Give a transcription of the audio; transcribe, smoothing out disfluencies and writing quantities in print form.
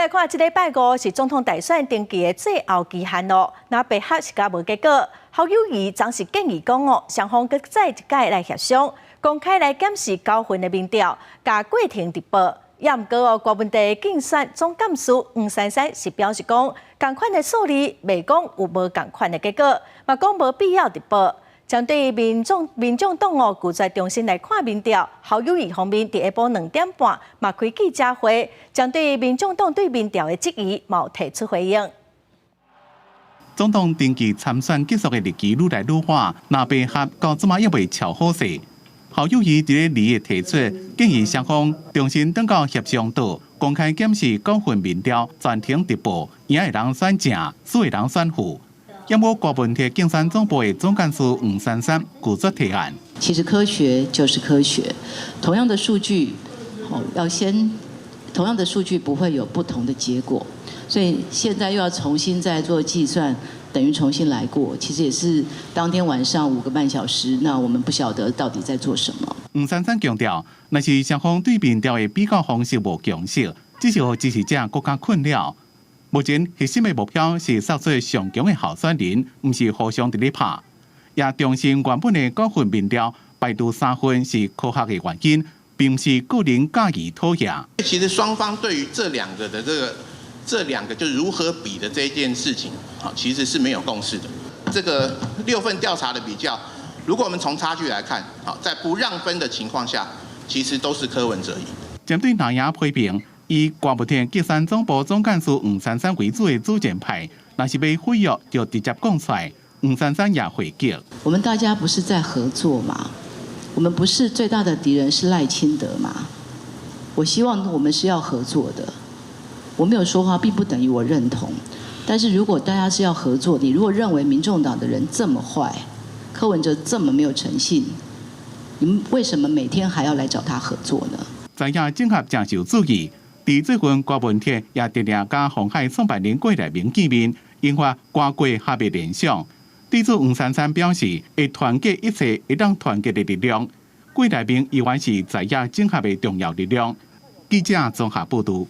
来看，这礼拜五是总统大选登记的最后期限咯。那白合是甲无结果，侯友宜暂时建议讲双方搁再一届来协商，公开来检视9份的民调，甲过程直播。也毋过国民党竞选总干事黄珊珊是表示讲，同款的数字未讲有无同款的结果，嘛讲无必要直播。针对民众党拒绝重新来看民调，侯友宜方面伫下晡2点半嘛开记者会，针对民众党对民调的质疑，冇提出回应。总统登记参选结束的日期愈来愈晚，那白合到即马也未敲好势。侯友宜伫咧2月提出建议双方重新登到协商岛，公开检视9份民调，暂停直播，赢的人选正，输的人选负。也无国民党竞选总部的总干事黄珊珊拒绝提案。其实科学就是科学，同样的数据，同样的数据不会有不同的结果，所以现在又要重新再做计算，等于重新来过。其实也是当天晚上5个半小时，那我们不晓得到底在做什么。黄珊珊强调，若是双方对民调的比较方式无共识，只是让支持者更加困扰。目前核心的目标是杀出上强的候选人，不是互相伫咧拍。也重申原本的9份民调排除3份是科学的原因，并不是个人介意妥协。其实双方对于这两个就如何比的这一件事情，其实是没有共识的。这个6份调查的比较，如果我们从差距来看，在不让分的情况下，其实都是柯文哲赢。针对南亚批评，以国民党竞选总部总干事黄珊珊为主的主战派，若是要毁约，就直接讲出来。黄珊珊也回击：我们大家不是在合作吗？我们不是最大的敌人是赖清德吗？我希望我们是要合作的。我没有说话，并不等于我认同。但是如果大家是要合作，你如果认为民众党的人这么坏，柯文哲这么没有诚信，你们为什么每天还要来找他合作呢？在野整合正受注意，伫最近国民党也直连甲鸿海创办人郭台铭见面，引发瓜葛合的联想。地主黄珊珊表示，会团结一切会当团结的力量。郭台铭依然是在野整合的重要力量。记者综合报道。